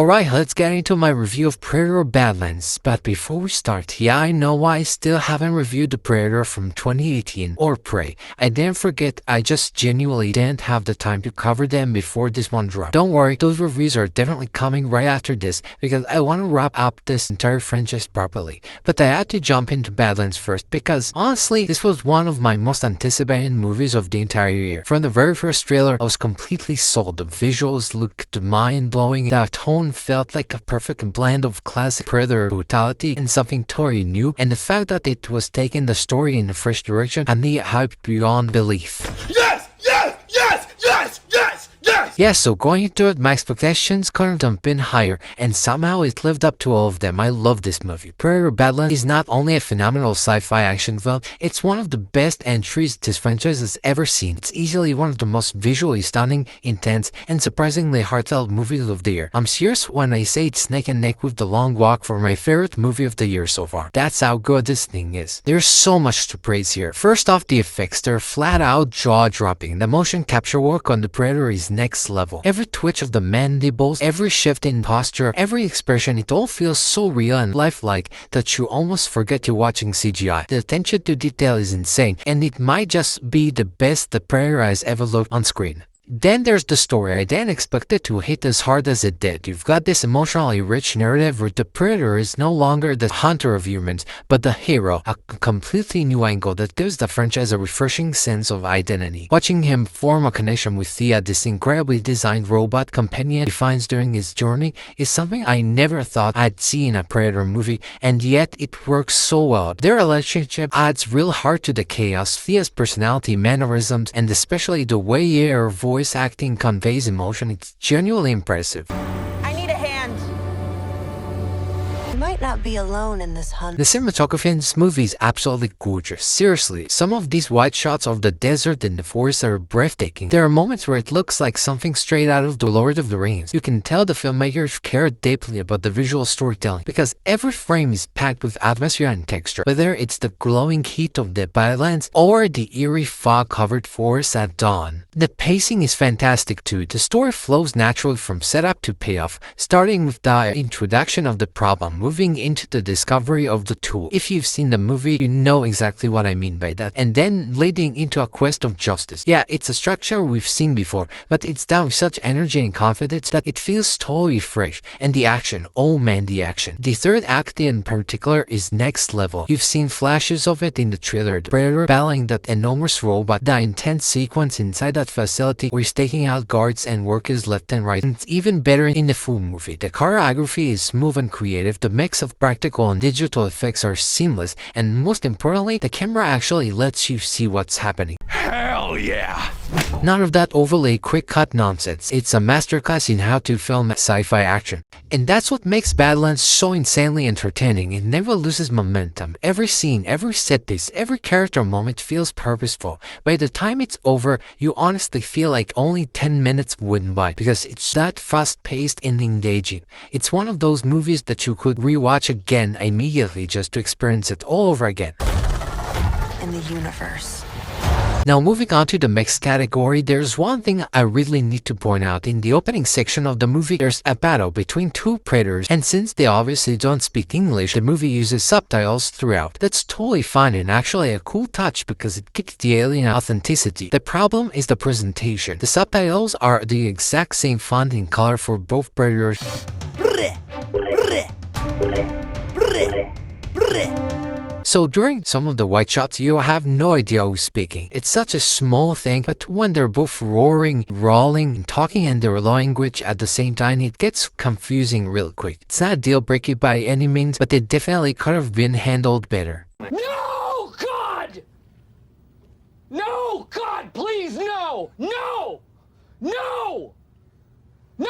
Alright, let's get into my review of Predator Badlands, but before we start, yeah, I know why I still haven't reviewed the Predator from 2018 or Prey. I didn't forget, I just genuinely didn't have the time to cover them before this one dropped. Don't worry, those reviews are definitely coming right after this because I want to wrap up this entire franchise properly. But I had to jump into Badlands first because honestly, this was one of my most anticipated movies of the entire year. From the very first trailer, I was completely sold. The visuals looked mind-blowing, the tone felt like a perfect blend of classic Predator brutality and something totally new, and the fact that it was taking the story in a fresh direction had me hyped beyond belief. Yes! Yes! Yes! Yes! Yes! Yes! Yeah, so going into it, my expectations couldn't have been higher, and somehow it lived up to all of them. I love this movie. Predator Badlands is not only a phenomenal sci-fi action film, it's one of the best entries this franchise has ever seen. It's easily one of the most visually stunning, intense, and surprisingly heartfelt movies of the year. I'm serious when I say it's neck and neck with The Long Walk for my favorite movie of the year so far. That's how good this thing is. There's so much to praise here. First off, the effects, they're flat out jaw-dropping. The motion capture work on the Predator is next level. Every twitch of the mandibles, every shift in posture, every expression, it all feels so real and lifelike that you almost forget you're watching CGI. The attention to detail is insane, and it might just be the best the Predator has ever looked on screen. Then there's the story. I didn't expect it to hit as hard as it did. You've got this emotionally rich narrative where the Predator is no longer the hunter of humans, but the hero, a completely new angle that gives the franchise a refreshing sense of identity. Watching him form a connection with Thea, this incredibly designed robot companion he finds during his journey, is something I never thought I'd see in a Predator movie, and yet it works so well. Their relationship adds real heart to the chaos. Thea's personality, mannerisms, and especially the way her voice acting conveys emotion, it's genuinely impressive. I need a hand. You might not be alone in this hunt. The cinematography in this movie is absolutely gorgeous. Seriously, some of these wide shots of the desert and the forest are breathtaking. There are moments where it looks like something straight out of The Lord of the Rings. You can tell the filmmakers cared deeply about the visual storytelling because every frame is packed with atmosphere and texture. Whether it's the glowing heat of the Badlands or the eerie fog-covered forest at dawn. The pacing is fantastic too. The story flows naturally from setup to payoff, starting with the introduction of the problem, moving into the discovery of the tool. If you've seen the movie, you know exactly what I mean by that. And then leading into a quest of justice. Yeah, it's a structure we've seen before, but it's done with such energy and confidence that it feels totally fresh. And the action, oh man, the action. The third act in particular is next level. You've seen flashes of it in the trailer. The Predator battling that enormous robot, the intense sequence inside that facility where he's taking out guards and workers left and right. And it's even better in the full movie. The choreography is smooth and creative. The mix of practical and digital effects are seamless, and most importantly, the camera actually lets you see what's happening. Hell yeah! None of that overly quick-cut nonsense. It's a masterclass in how to film sci-fi action. And that's what makes Badlands so insanely entertaining. It never loses momentum. Every scene, every set piece, every character moment feels purposeful. By the time it's over, you honestly feel like only 10 minutes went by because it's that fast-paced and engaging. It's one of those movies that you could rewatch again immediately just to experience it all over again. In the universe. Now moving on to the next category, there's one thing I really need to point out. In the opening section of the movie, there's a battle between two predators, and since they obviously don't speak English, the movie uses subtitles throughout. That's totally fine and actually a cool touch because it kicks the alien authenticity. The problem is the presentation. The subtitles are the exact same font and color for both predators. So during some of the wide shots, you have no idea who's speaking. It's such a small thing, but when they're both roaring, brawling, and talking in their language at the same time, it gets confusing real quick. It's not deal breaking by any means, but it definitely could have been handled better. No, God! No, God, please, no! No! No! No!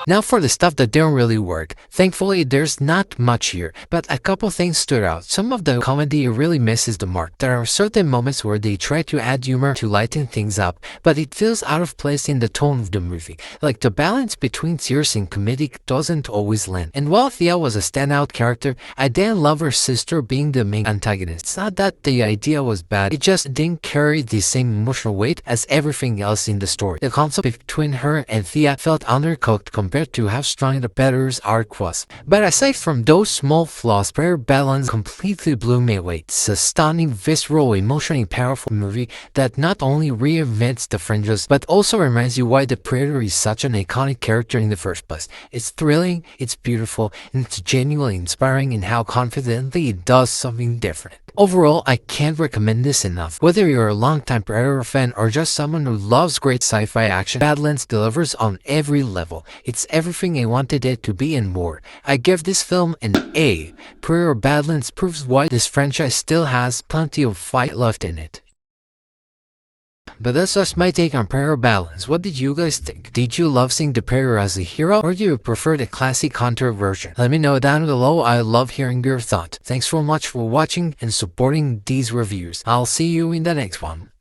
Now for the stuff that didn't really work. Thankfully, there's not much here, but a couple things stood out. Some of the comedy really misses the mark. There are certain moments where they try to add humor to lighten things up, but it feels out of place in the tone of the movie. Like the balance between serious and comedic doesn't always land. And while Thea was a standout character, I didn't love her sister being the main antagonist. It's not that the idea was bad, it just didn't carry the same emotional weight as everything else in the story. The concept between her and Thea felt undercooked compared to how strong the Predator's arc was. But aside from those small flaws, Predator Badlands completely blew me away. It's a stunning, visceral, emotionally powerful movie that not only reinvents the franchise, but also reminds you why the Predator is such an iconic character in the first place. It's thrilling, it's beautiful, and it's genuinely inspiring in how confidently it does something different. Overall, I can't recommend this enough. Whether you're a longtime Predator fan or just someone who loves great sci-fi action, Badlands delivers on every level. It's everything I wanted it to be and more. I give this film an A. Predator Badlands proves why this franchise still has plenty of fight left in it. But that's just my take on Predator Badlands. What did you guys think? Did you love seeing the Predator as a hero, or do you prefer the classic Hunter version? Let me know down below. I love hearing your thoughts. Thanks so much for watching and supporting these reviews. I'll see you in the next one.